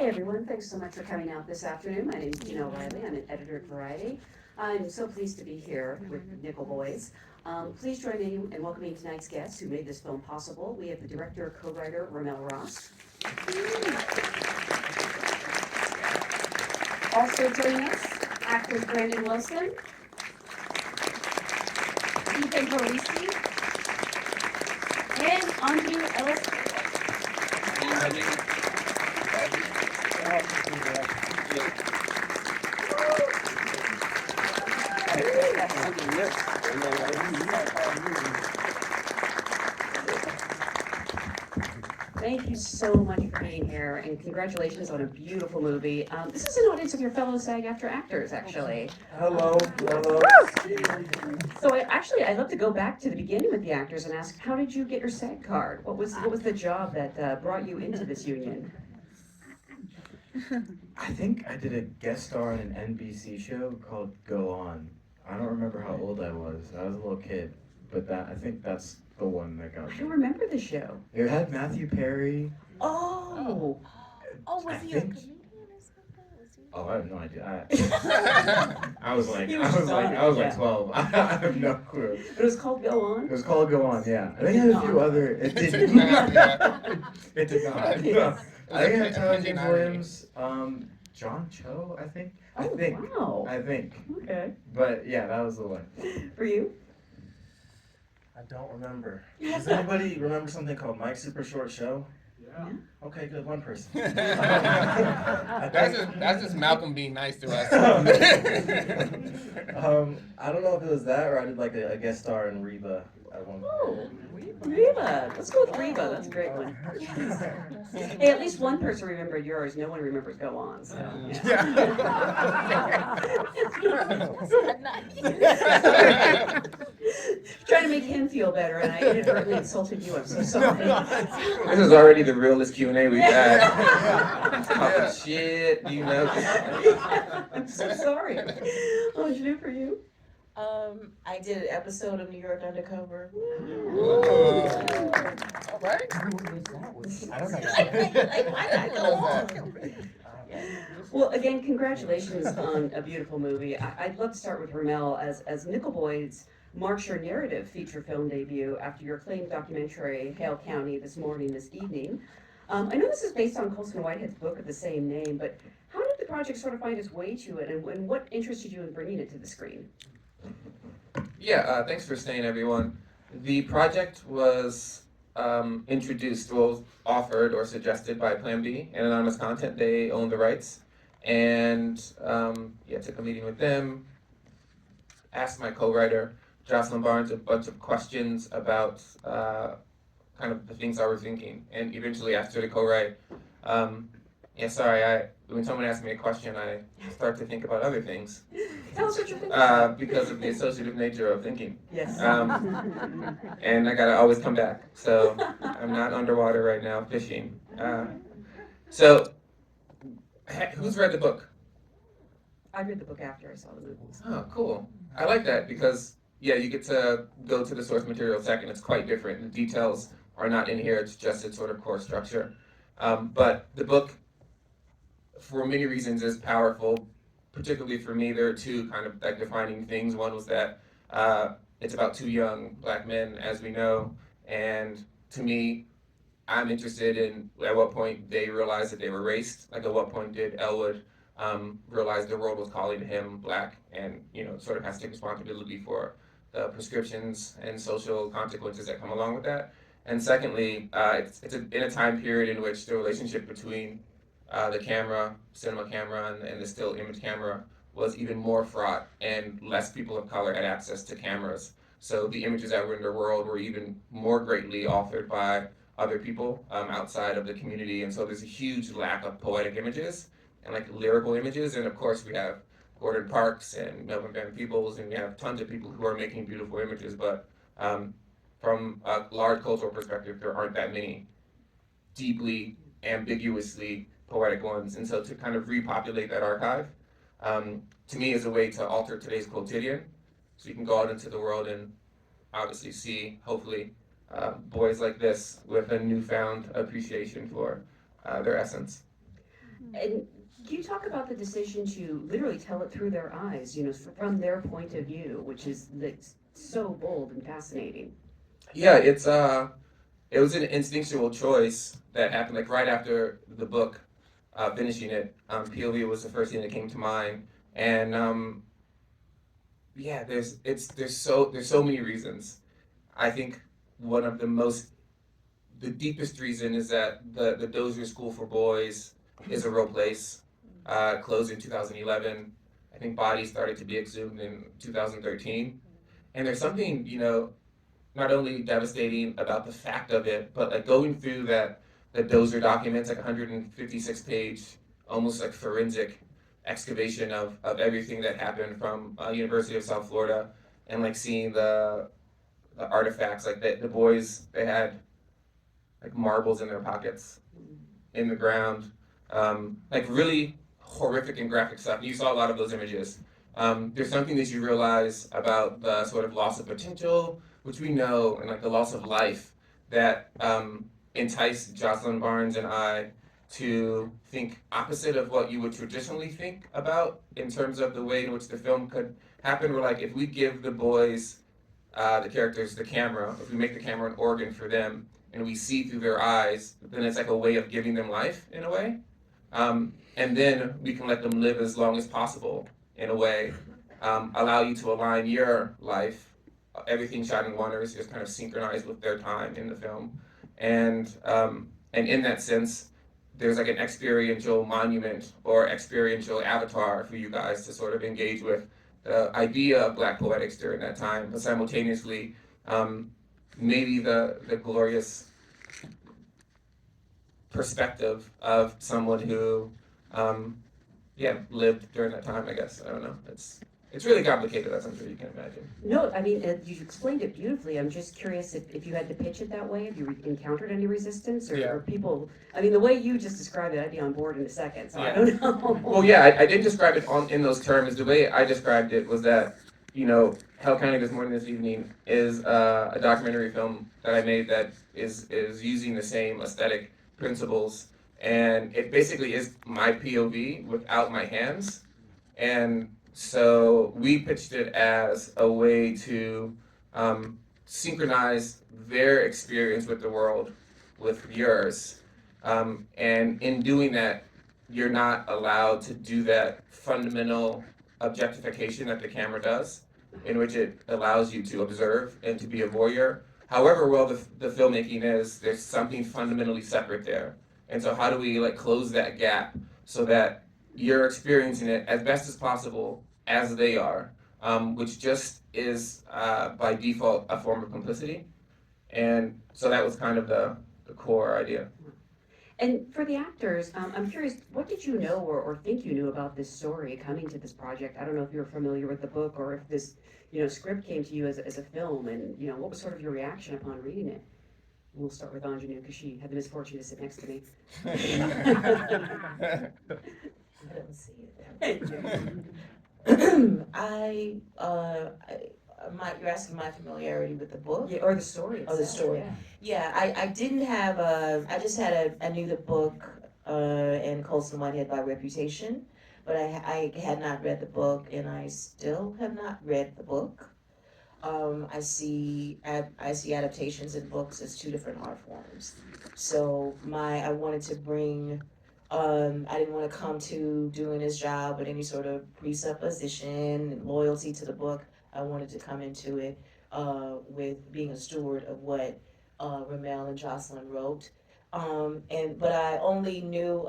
Hey everyone, thanks so much for coming out this afternoon. My name is Janelle Riley. I'm an editor at Variety. I'm so pleased to be here with Nickel Boys. Please join me in welcoming tonight's guests who made this film possible. We have the director, co-writer, RaMell Ross. Also joining us, actors Brandon Wilson, Ethan Herisse, and Aunjanue Ellis-Taylor. Thank you so much for being here, and congratulations on a beautiful movie. This is an audience of your fellow SAG-AFTRA actors, actually. Hello. So I'd love to go back to the beginning with the actors and ask, how did you get your SAG card? What was the job that brought you into this union? I think I did a guest star on an NBC show called Go On. I don't remember how old I was. I was a little kid, but I think that's the one that got I me. don't remember the show. It had Matthew Perry. Oh, Was he a comedian or something? Oh, I have no idea. I was like, He I was was just like, on it, I was yeah. like 12. I have no clue. it was called Go On? It was called Go On, yeah. I think it had a few other. It did did not. not. It did not. Yes. I think it had Tyler James 1990. Williams, John Cho, I think. Oh, wow. I think. Okay. But yeah, that was the one. For you? I don't remember. Does anybody remember something called Mike's Super Short Show? Yeah. Okay, good. One person. That's just Malcolm being nice to us. I don't know if it was that or I did like a guest star in Reba at one point. Oh, Reba. Let's go with Reba. That's a great one. Hey, at least one person remembered yours. No one remembers Go On. So, Trying to make him feel better, and I inadvertently insulted you. I'm so sorry. This is already the realest Q&A we've had. Talking shit, you know. I'm so sorry. Aunjanue, for you? I did an episode of New York Undercover. All right. I don't know. Well, again, congratulations on a beautiful movie. I'd love to start with RaMell as Nickel Boys marks your narrative feature film debut after your acclaimed documentary, Hale County, this evening. I know this is based on Colson Whitehead's book of the same name, but how did the project sort of find its way to it, and what interested you in bringing it to the screen? Yeah, thanks for staying, everyone. The project was offered or suggested by Plan B and Anonymous Content. They own the rights. And took a meeting with them, asked my co-writer, Jocelyn Barnes, a bunch of questions about kind of the things I was thinking. And eventually asked her to co-write. When someone asks me a question, I start to think about other things. Tell us what you're thinking. Because of the associative nature of thinking. Yes. And I gotta always come back. So I'm not underwater right now fishing. Who's read the book? I read the book after I saw the movies. Oh, cool. I like that because, you get to go to the source material second. It's quite different. The details are not in here. It's just its sort of core structure. But the book, for many reasons, is powerful. Particularly for me, there are two kind of like defining things. One was that it's about two young black men, as we know. And to me, I'm interested in at what point they realized that they were raced. Like at what point did Elwood realize the world was calling him black and, sort of has to take responsibility for the prescriptions and social consequences that come along with that. And secondly, it's in a time period in which the relationship between the cinema camera, and the still image camera was even more fraught, and less people of color had access to cameras. So the images that were in the world were even more greatly authored by other people outside of the community. And so there's a huge lack of poetic images and like lyrical images. And of course we have Gordon Parks and Melvin Van Peebles, and we have tons of people who are making beautiful images, but from a large cultural perspective, there aren't that many deeply, ambiguously poetic ones. And so to kind of repopulate that archive, to me, is a way to alter today's quotidian. So you can go out into the world and obviously see, hopefully, boys like this with a newfound appreciation for their essence. And can you talk about the decision to literally tell it through their eyes, from their point of view, which is like so bold and fascinating? Yeah, it was an instinctual choice that happened like right after the book, finishing it. POV was the first thing that came to mind, and yeah, there's so many reasons. I think one of the deepest reason is that the Dozier School for Boys is a real place. Closed in 2011. I think bodies started to be exhumed in 2013. And there's something, not only devastating about the fact of it, but like going through the Dozier documents, like 156-page, almost like forensic excavation of everything that happened from University of South Florida, and like seeing the artifacts, like the boys, they had like marbles in their pockets, in the ground, like really horrific and graphic stuff. You saw a lot of those images. There's something that you realize about the sort of loss of potential, which we know, and like the loss of life that enticed Jocelyn Barnes and I to think opposite of what you would traditionally think about in terms of the way in which the film could happen. We're like, if we give the boys, the characters, the camera, if we make the camera an organ for them, and we see through their eyes, then it's like a way of giving them life in a way. And then we can let them live as long as possible in a way, allow you to align your life. Everything shot in Wonders is kind of synchronized with their time in the film. And in that sense, there's like an experiential monument or experiential avatar for you guys to sort of engage with the idea of Black poetics during that time, but simultaneously, maybe the glorious perspective of someone who, lived during that time. I guess I don't know. It's really complicated, as I'm sure you can imagine. No, I mean, you explained it beautifully. I'm just curious if you had to pitch it that way, if you encountered any resistance, or people. I mean, the way you just described it, I'd be on board in a second. So I don't know. Well, yeah, I didn't describe it in those terms. The way I described it was that, Hell County This Morning This Evening is a documentary film that I made that is using the same aesthetic principles, and it basically is my POV without my hands, and so we pitched it as a way to synchronize their experience with the world with yours, and in doing that, you're not allowed to do that fundamental objectification that the camera does, in which it allows you to observe and to be a voyeur. However well the filmmaking is, there's something fundamentally separate there. And so how do we like close that gap so that you're experiencing it as best as possible as they are, which just is by default a form of complicity. And so that was kind of the core idea. And for the actors, I'm curious, what did you know or think you knew about this story coming to this project? I don't know if you were familiar with the book or if this, script came to you as a film, and what was sort of your reaction upon reading it? We'll start with Aunjanue because she had the misfortune to sit next to me. I don't see it. You're asking my familiarity with the book? Yeah, or the story. Oh, the story. Yeah, I didn't have I just had I knew the book, and Colson Whitehead by reputation, but I had not read the book, and I still have not read the book. I see adaptations in books as two different art forms. So I wanted to bring, I didn't want to come to doing this job with any sort of presupposition and loyalty to the book. I wanted to come into it with being a steward of what RaMell and Jocelyn wrote. But I only knew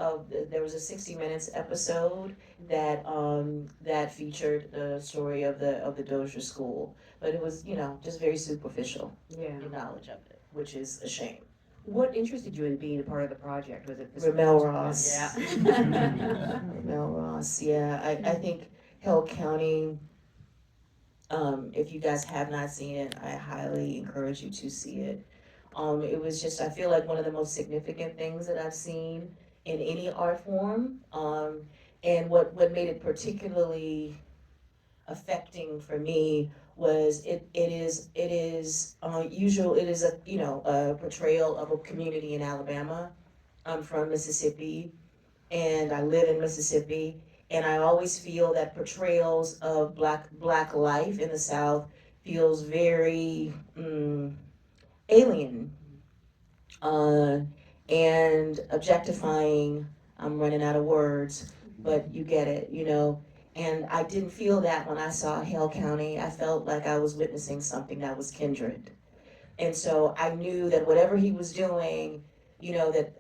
there was a 60 Minutes episode that featured the story of the Dozier School, but it was just very superficial knowledge of it, which is a shame. What interested you in being a part of the project? Was it RaMell Ross? Yeah. RaMell Ross. Yeah, I think Hell County. If you guys have not seen it, I highly encourage you to see it. It was just, I feel like one of the most significant things that I've seen in any art form. And what made it particularly affecting for me was it is usual. It is a portrayal of a community in Alabama. I'm from Mississippi, and I live in Mississippi, and I always feel that portrayals of black life in the South feels very alien uh, and objectifying. I'm running out of words, but you get it, you know. And I didn't feel that when I saw Hale County. I felt like I was witnessing something that was kindred. And so I knew that whatever he was doing, you know, that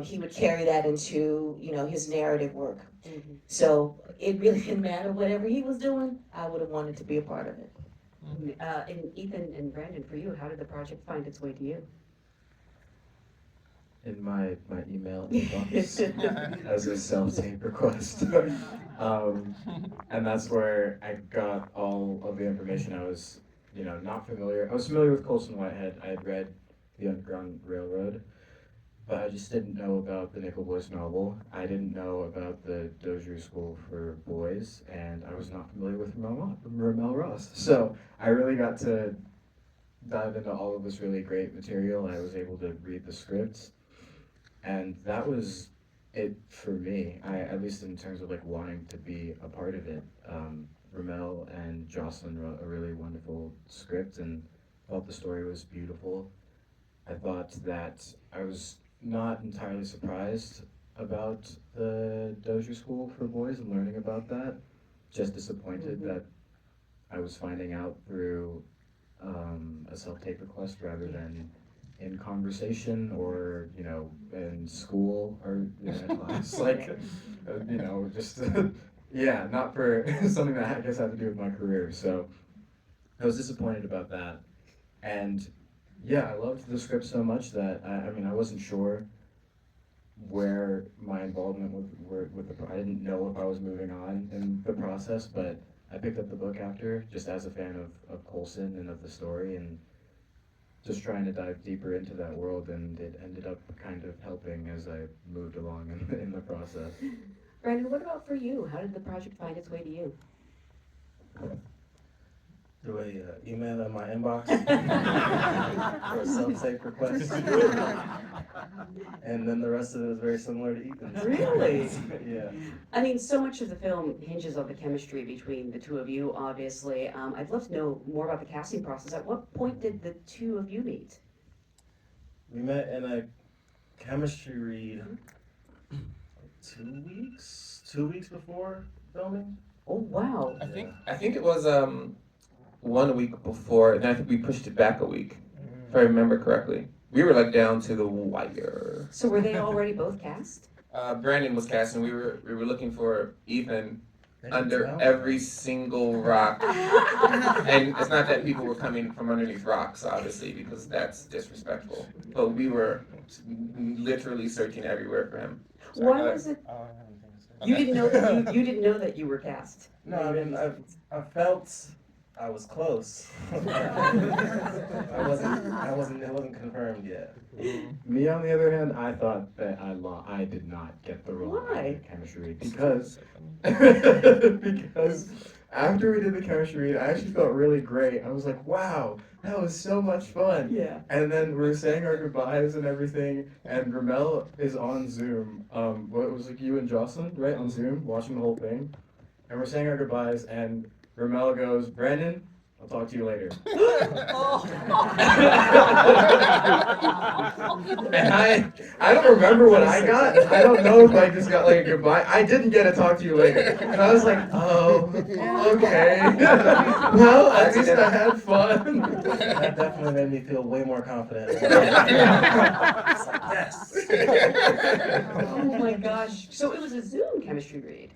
he would carry that into, you know, his narrative work. Mhm. So it really didn't matter whatever he was doing, I would have wanted to be a part of it. And Ethan and Brandon, for you, how did the project find its way to you? In my email inbox as a self-tape request. And that's where I got all of the information I was, not familiar. I was familiar with Colson Whitehead. I had read The Underground Railroad, but I just didn't know about the Nickel Boys novel. I didn't know about the Dozier School for Boys, and I was not familiar with RaMell Ross. So I really got to dive into all of this really great material. I was able to read the scripts, and that was it for me. At least in terms of like wanting to be a part of it. RaMell and Jocelyn wrote a really wonderful script, and thought the story was beautiful. I thought that I was not entirely surprised about the Dozier School for Boys and learning about that. Just disappointed that I was finding out through a self-tape request rather than in conversation or in school or in class. Like just yeah, not for something that I guess had to do with my career. So I was disappointed about that. And yeah, I loved the script so much that I wasn't sure where my involvement I didn't know if I was moving on in the process, but I picked up the book after, just as a fan of Colson and of the story, and just trying to dive deeper into that world, and it ended up kind of helping as I moved along in the process. Brandon, what about for you? How did the project find its way to you? Through a email in my inbox for a self-tape request. And then the rest of it was very similar to Ethan's. Really? Yeah. I mean, so much of the film hinges on the chemistry between the two of you, obviously. I'd love to know more about the casting process. At what point did the two of you meet? We met in a chemistry read 2 weeks before filming. Oh, wow. I think it was 1 week before, and I think we pushed it back a week, if I remember correctly. We were like down to the wire. So were they already both cast? Brandon was cast, and we were looking for Ethan under every single rock. And it's not that people were coming from underneath rocks, obviously, because that's disrespectful. But we were literally searching everywhere for him. Why was it? You didn't know that you didn't know that you were cast. No, I mean I felt I was close. It wasn't confirmed yet. Me, on the other hand, I thought that I did not get the role Why? in the chemistry read because after we did the chemistry read, I actually felt really great. I was like, wow, that was so much fun. Yeah. And then we're saying our goodbyes and everything, and RaMell is on Zoom. What was like you and Jocelyn, right, on Zoom, watching the whole thing, and we're saying our goodbyes, and RaMell goes, Brandon, I'll talk to you later. And I don't remember what I got. I don't know if I just got like a goodbye. I didn't get a talk to you later. And I was like, oh, okay. Well, at least I had fun. That definitely made me feel way more confident. It's like, yes. Oh my gosh. So it was a Zoom chemistry read.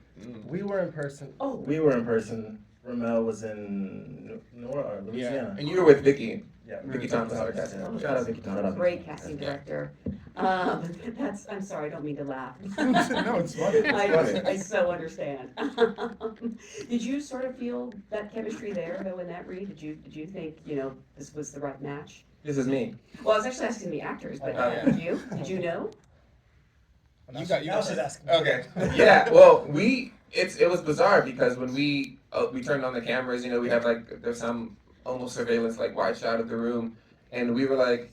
We were in person. Oh. We were in person. RaMell was in Louisiana. And you were with Vicky. Yeah. Vicky Thompson. Shout out Vicky Thompson. Great casting director. I'm sorry, I don't mean to laugh. No, it's funny. I so understand. Did you sort of feel that chemistry there though in that read? Did you think, this was the right match? This is me. Well, I was actually asking the actors, but yeah. Did you know? You got should ask me. Okay. Yeah. Well, it was bizarre because when we turned on the cameras, we had there's some almost surveillance wide shot of the room, and we were like,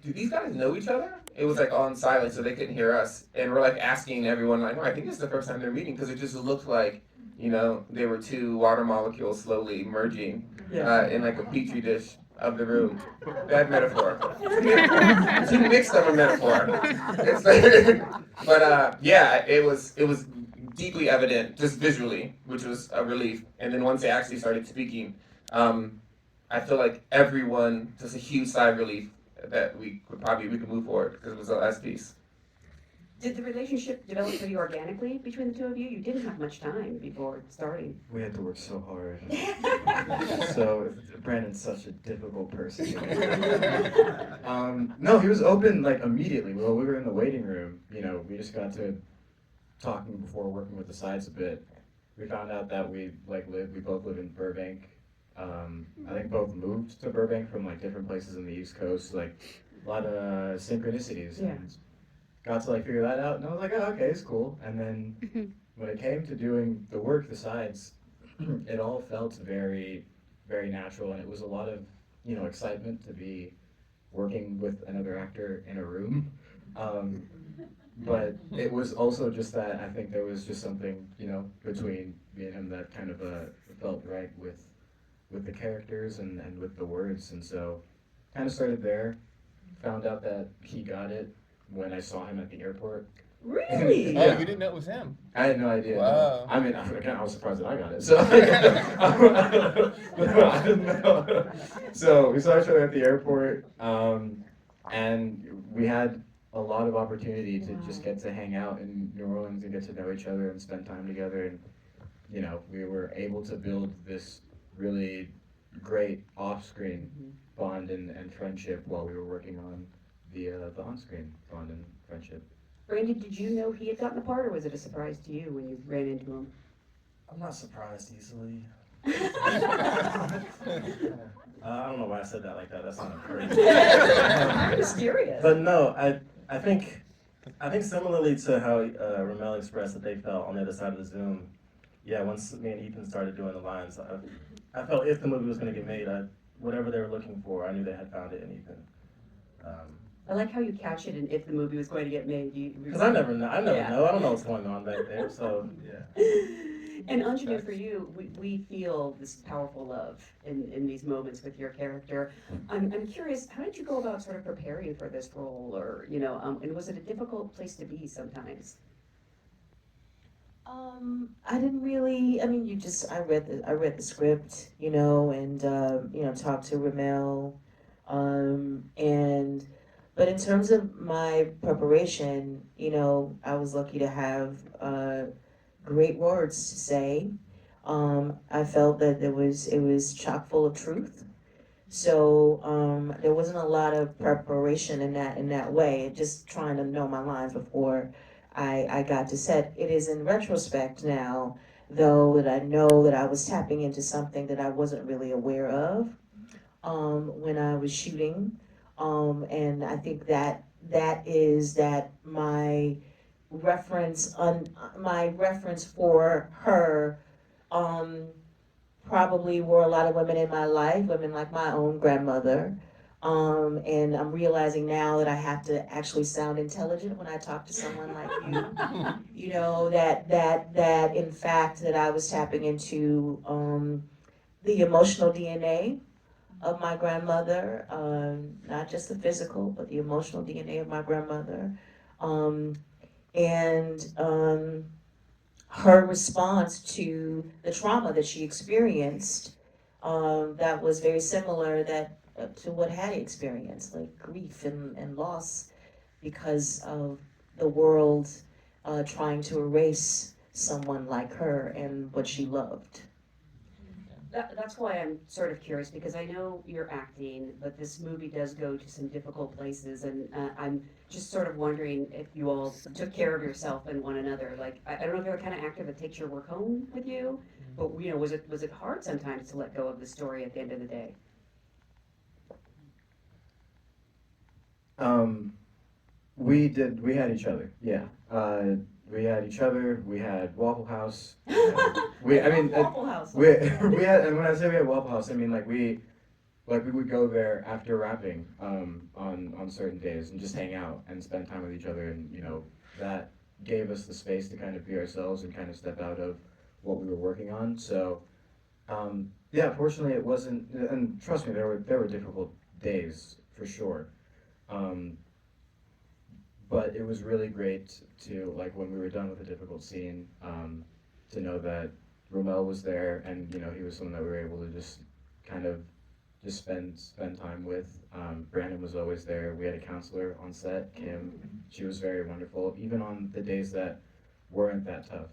do these guys know each other? it was like all in silence, so they couldn't hear us. And we're like asking everyone, like, oh, I think it's the first time they're meeting, because it just looked like, they were two water molecules slowly merging in like a petri dish of the room. Bad metaphor. Too mixed of a metaphor. It's like, but yeah, it was deeply evident just visually, which was a relief. And then once they actually started speaking, I feel like everyone just a huge sigh of relief that we could move forward because it was the last piece. Did the relationship develop pretty organically between the two of you? You didn't have much time before starting. We had to work so hard. So Brandon's such a difficult person. No, he was open like immediately. Well, we were in the waiting room. We just got to talking before working with the sides a bit. We found out that we both live in Burbank. I think both moved to Burbank from like different places in the East Coast. Like a lot of synchronicities. Yeah. And got to like figure that out, and I was like, oh, okay, it's cool. And then when it came to doing the work, the sides, it all felt very, very natural, and it was a lot of excitement to be working with another actor in a room. But it was also just that I think there was just something between me and him that kind of felt right with the characters and with the words, and so kind of started there. Found out that he got it when I saw him at the airport. Really? Oh, Yeah. you didn't know it was him? I had no idea. Wow. I mean, again, I was surprised that I got it. So I didn't know. So we saw each other at the airport, and we had a lot of opportunity to just get to hang out in New Orleans and get to know each other and spend time together. And we were able to build this really great off-screen bond and friendship while we were working on the on-screen bond and friendship. Brandon, did you know he had gotten the part, or was it a surprise to you when you ran into him? I'm not surprised easily. I don't know why I said that like that. That's not crazy. I'm just curious. But no, I think similarly to how RaMell expressed that they felt on the other side of the Zoom. Yeah, once me and Ethan started doing the lines, I felt if the movie was going to get made, whatever they were looking for, I knew they had found it in Ethan. I like how you catch it, and if the movie was going to get made, Because I never know. I Yeah. don't know what's going on back there. So yeah. And Aunjanue, for you, we feel this powerful love in these moments with your character. I'm curious, how did you go about sort of preparing for this role, or and was it a difficult place to be sometimes? I didn't really. I mean, I read the script, and talked to RaMell, but in terms of my preparation, I was lucky to have great words to say. I felt that it was chock full of truth. So there wasn't a lot of preparation in that way. Just trying to know my lines before I got to set. It is in retrospect now, though, that I know that I was tapping into something that I wasn't really aware of when I was shooting. And I think that is that my reference for her probably were a lot of women in my life, women like my own grandmother. And I'm realizing now that I have to actually sound intelligent when I talk to someone like you. That in fact that I was tapping into the emotional DNA of my grandmother, not just the physical, but the emotional DNA of my grandmother. And her response to the trauma that she experienced, that was very similar to what Hattie experienced, like grief and loss because of the world trying to erase someone like her and what she loved. That's why I'm sort of curious, because I know you're acting, but this movie does go to some difficult places, and I'm just sort of wondering if you all took care of yourself and one another. Like, I don't know if you're the kind of actor that takes your work home with you, but was it hard sometimes to let go of the story at the end of the day? We had each other, yeah. We had each other, we had Waffle House. Waffle House. We had, and when I say we had Waffle House, I mean like like we would go there after wrapping on certain days and just hang out and spend time with each other, and that gave us the space to kind of be ourselves and kind of step out of what we were working on. So yeah, fortunately it wasn't, and trust me, there were difficult days for sure. Um, but it was really great to, like, when we were done with a difficult scene, to know that RaMell was there, and he was someone that we were able to just kind of just spend time with. Brandon was always there. We had a counselor on set, Kim. She was very wonderful. Even on the days that weren't that tough,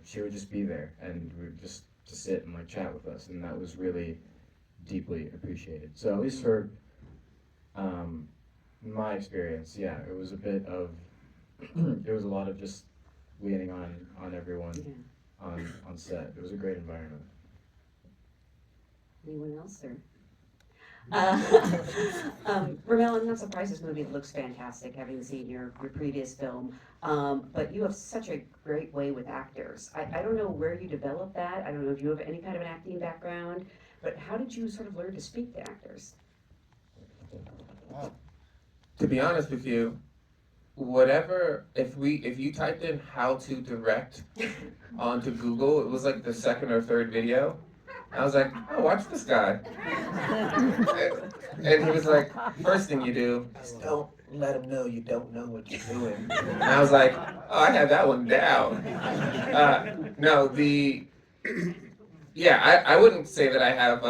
she would just be there, and we would just to sit and like chat with us, and that was really deeply appreciated. So at least for my experience, yeah, it was a bit of it was a lot of just leaning on everyone on set. It was a great environment. Anyone else, or? RaMell, I'm not surprised this movie looks fantastic, having seen your previous film. But you have such a great way with actors. I don't know where you developed that. I don't know if you have any kind of an acting background, but how did you sort of learn to speak to actors? To be honest with you, whatever, if you typed in how to direct onto Google, it was like the second or third video. I was like, oh, watch this guy. And he was like, first thing you do is don't let him know you don't know what you're doing. And I was like, oh, I had that one down. No, yeah, I wouldn't say that I have,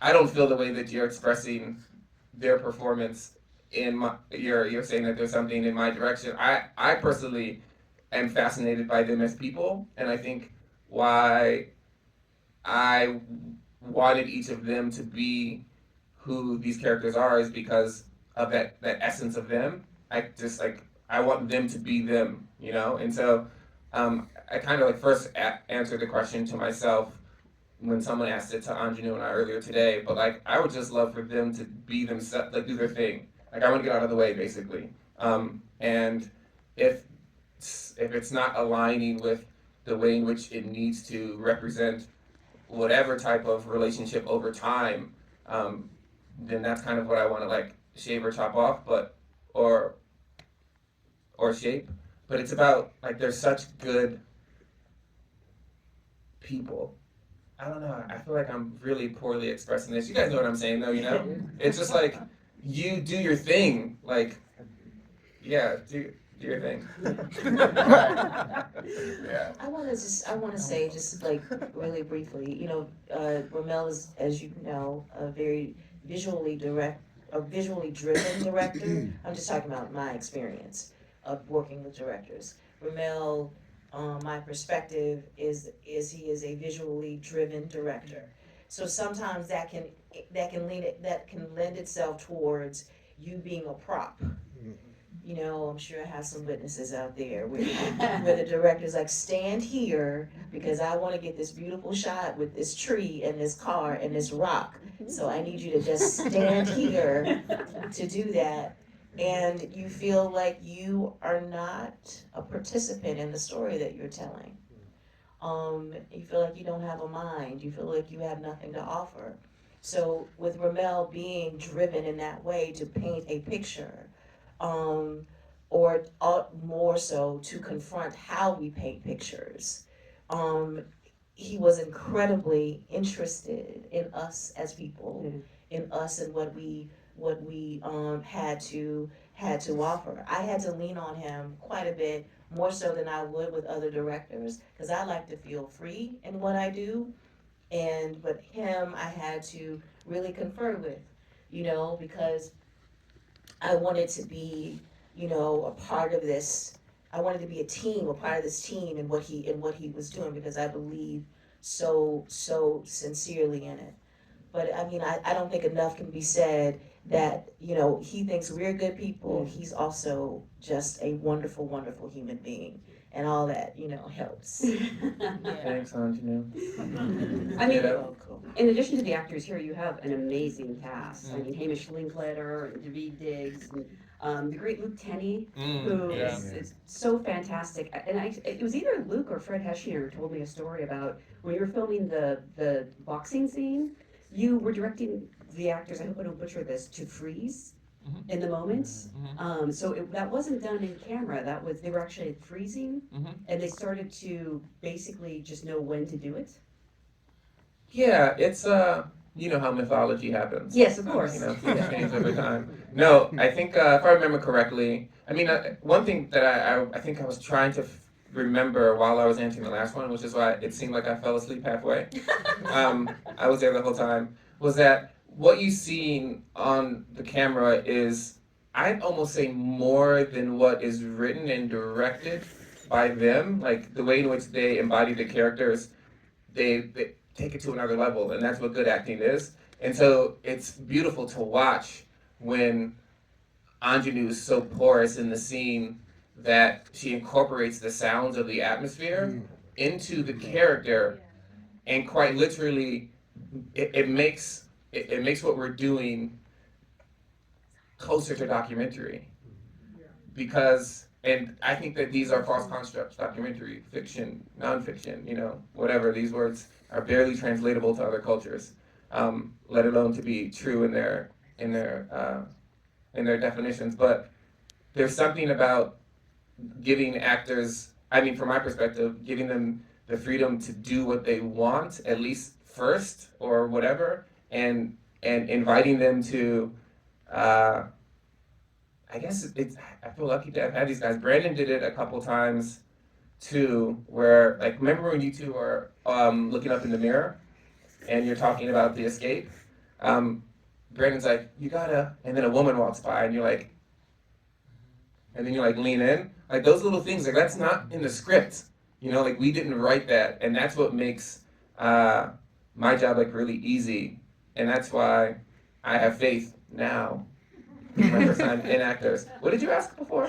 I don't feel the way that you're expressing their performance in my, you're saying that there's something in my direction. I personally am fascinated by them as people, and I think why I wanted each of them to be who these characters are is because of that essence of them. I just like, I want them to be them, and so I kind of like first answered the question to myself when someone asked it to Aunjanue and I earlier today, but like I would just love for them to be themselves, like do their thing. Like I want to get out of the way, basically. And if it's not aligning with the way in which it needs to represent whatever type of relationship over time, then that's kind of what I want to like shave or chop off, but or shape. But it's about like there's such good people. I don't know. I feel like I'm really poorly expressing this. You guys know what I'm saying, though. It's just like you do your thing. Like, yeah, do your thing. Yeah. I want to say just like really briefly, RaMell is, as you know, a very visually driven director. I'm just talking about my experience of working with directors. RaMell, my perspective is he is a visually driven director. So sometimes that can lend itself towards you being a prop. I'm sure I have some witnesses out there where the director's like, stand here because I want to get this beautiful shot with this tree and this car and this rock. So I need you to just stand here to do that. And you feel like you are not a participant in the story that you're telling. You feel like you don't have a mind. You feel like you have nothing to offer. So with RaMell being driven in that way to paint a picture, or more so to confront how we paint pictures. He was incredibly interested in us as people, in us and what we had to offer. I had to lean on him quite a bit more so than I would with other directors because I like to feel free in what I do, but him I had to really confer with, because I wanted to be, a part of this. I wanted to be a part of this team and what he was doing because I believe so sincerely in it. But I mean, I don't think enough can be said that, he thinks we're good people. He's also just a wonderful, wonderful human being. And all that, helps. Thanks, Aunjanue. I mean, in addition to the actors here, you have an amazing cast. I mean, Hamish Linklater, and Daveed Diggs, and the great Luke Tenney, who is so fantastic. And it was either Luke or Fred Heschner who told me a story about when you were filming the boxing scene, you were directing the actors, I hope I don't butcher this, to freeze Mhm. in the moment. Mhm. So that wasn't done in camera, they were actually freezing, Mhm. and they started to basically just know when to do it. Yeah, it's you know how mythology happens. Yes, of course. You know, things change over time. No, I think if I remember correctly, I mean, one thing that I think I was trying to remember while I was answering the last one, which is why it seemed like I fell asleep halfway. I was there the whole time. Was that what you seen on the camera is, I'd almost say, more than what is written and directed by them. Like the way in which they embody the characters, they take it to another level, and that's what good acting is. And so it's beautiful to watch when Aunjanue is so porous in the scene that she incorporates the sounds of the atmosphere into the character, and quite literally, it makes what we're doing closer to documentary. Because, and I think that these are false constructs: documentary, fiction, nonfiction, you know, whatever. These words are barely translatable to other cultures, let alone to be true in their in their definitions. But there's something about giving actors, I mean, from my perspective, giving them the freedom to do what they want, at least first or whatever, and inviting them to. Uh, I guess it's. I feel lucky to have had these guys. Brandon did it a couple times too, where, like, remember when you two are looking up in the mirror and you're talking about the escape? Um, Brandon's like, you gotta, and then a woman walks by and you're like, and then you like lean in, like those little things. Like that's not in the script, you know. Like we didn't write that, and that's what makes my job like really easy, and that's why I have faith now. This is my first time in actors. What did you ask before?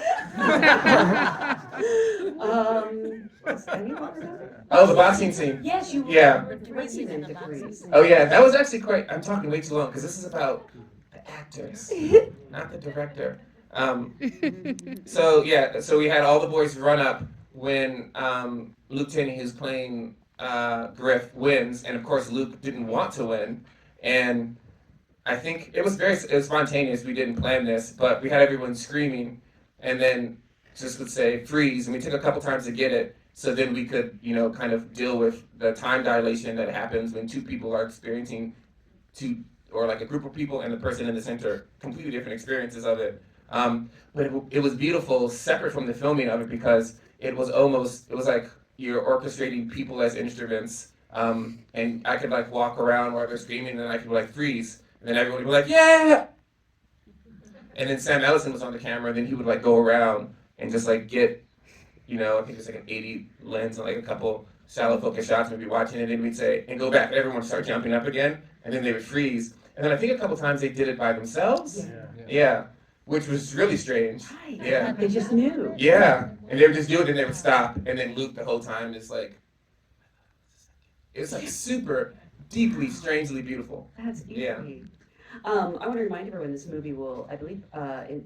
Was anyone remember? Oh, the boxing scene. Yes, you were Yeah. directing them to freeze. Oh yeah, that was actually quite. I'm talking way too long because this is about the actors, not the director. Um, so yeah, so we had all the boys run up when Luke Tenney, who's playing Griff, wins, and of course Luke didn't want to win, and I think it was spontaneous. We didn't plan this, but we had everyone screaming, and then just would say freeze, and we took a couple times to get it, so then we could, you know, kind of deal with the time dilation that happens when two people are experiencing two, or like a group of people and the person in the center, completely different experiences of it. But it was beautiful, separate from the filming of it, because it was like you're orchestrating people as instruments, and I could like walk around while they're screaming, and then I could like freeze. And then everyone would be like, yeah! And then Sam Ellison was on the camera, and then he would like go around and just like get, you know, I think it's like an 80 lens and like a couple shallow focus shots, and we'd be watching it, and we'd say, and go back, and everyone would start jumping up again, and then they would freeze. And then I think a couple times they did it by themselves. Yeah. Which was really strange. Right. Yeah. They just knew. Yeah. And they would just do it, and they would stop, and then Luke the whole time is like, it's like super deeply, strangely beautiful. That's Yeah. eerie. I want to remind everyone this movie will, I believe,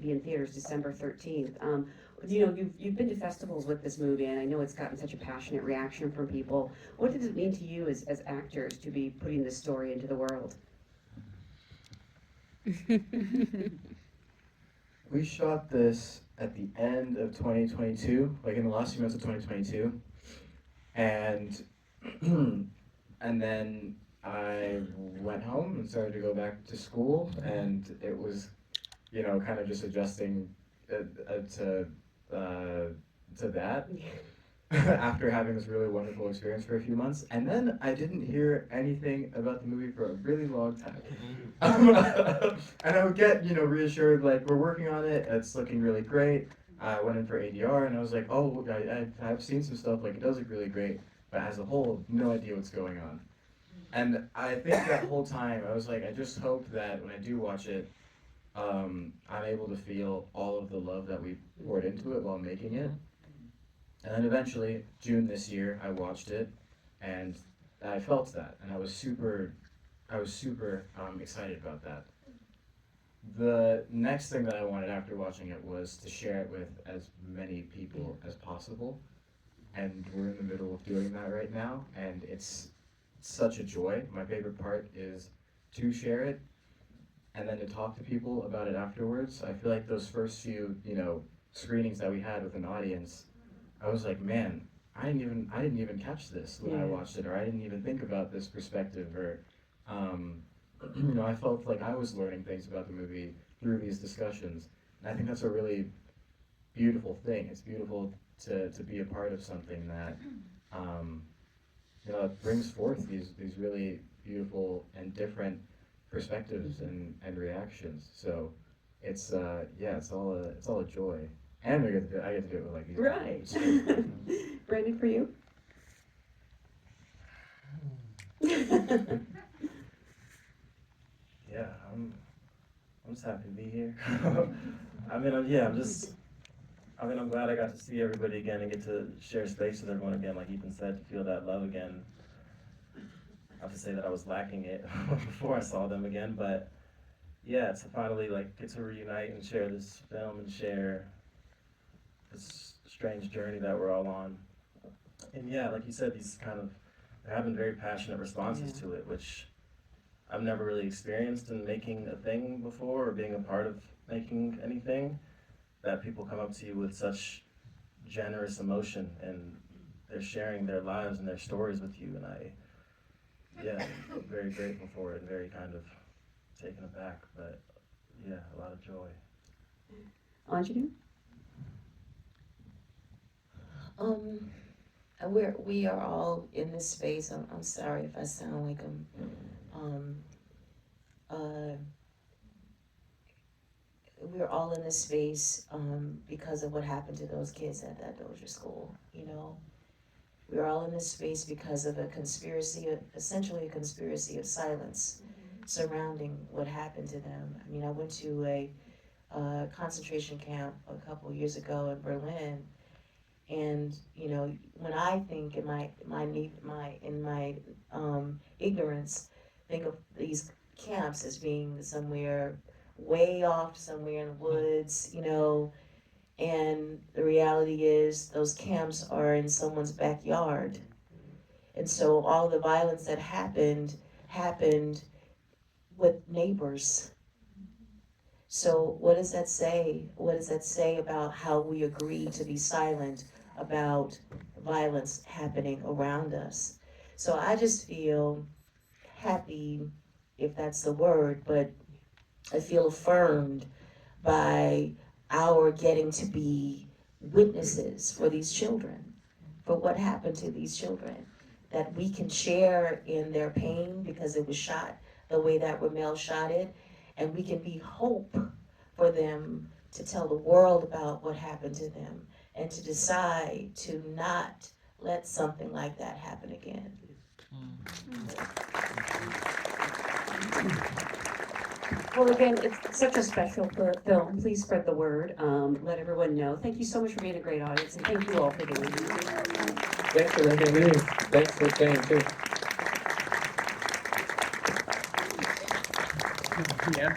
be in theaters December 13th. You know, you've been to festivals with this movie, and I know it's gotten such a passionate reaction from people. What does it mean to you as actors to be putting this story into the world? We shot this at the end of 2022, like in the last few months of 2022, and and then I went home and started to go back to school, and it was, you know, kind of just adjusting to that after having this really wonderful experience for a few months, and then I didn't hear anything about the movie for a really long time. And I would get, you know, reassured, like, we're working on it, it's looking really great. I went in for ADR, and I was like, oh, I've seen some stuff, like, it does look really great, but as a whole, no idea what's going on. And I think that whole time, I was like, I just hope that when I do watch it, I'm able to feel all of the love that we poured into it while making it. And then eventually, June this year, I watched it, and I felt that, and I was super excited about that. The next thing that I wanted after watching it was to share it with as many people as possible, and we're in the middle of doing that right now, and it's such a joy. My favorite part is to share it and then to talk to people about it afterwards. I feel like those first few, screenings that we had with an audience, I was like, man, I didn't even catch this when I watched it, or I didn't even think about this perspective, or, I felt like I was learning things about the movie through these discussions. And I think that's a really beautiful thing. It's beautiful to be a part of something that, it brings forth these really beautiful and different perspectives and reactions. So it's it's all a joy, and I get to do it with like these Right. people. Brandon, for you? Yeah, I'm just happy to be here. I'm glad I got to see everybody again and get to share space with everyone again, like Ethan said, to feel that love again. I have to say that I was lacking it before I saw them again, but yeah, to finally get to reunite and share this film and share this strange journey that we're all on. And yeah, like you said, they're having very passionate responses to it, which I've never really experienced in making a thing before or being a part of making anything, that people come up to you with such generous emotion and they're sharing their lives and their stories with you, and I'm very grateful for it and very kind of taken aback, but yeah, a lot of joy. Aunjanue? We are all in this space. I'm sorry if I sound like we're all in this space because of what happened to those kids at that Dozier school. We're all in this space because of essentially a conspiracy of silence surrounding what happened to them. I mean, I went to a concentration camp a couple years ago in Berlin, and when I think in my ignorance, think of these camps as being somewhere way off, somewhere in the woods, and the reality is those camps are in someone's backyard. And so all the violence that happened with neighbors. So what does that say? What does that say about how we agree to be silent about violence happening around us? So I just feel happy, if that's the word, but I feel affirmed by our getting to be witnesses for these children, for what happened to these children, that we can share in their pain because it was shot the way that RaMell shot it, and we can be hope for them to tell the world about what happened to them and to decide to not let something like that happen again. Well, again, it's such a special film. Please spread the word. Let everyone know. Thank you so much for being a great audience, and thank you all for doing this. Thanks for letting me. Thanks for staying too. Yeah,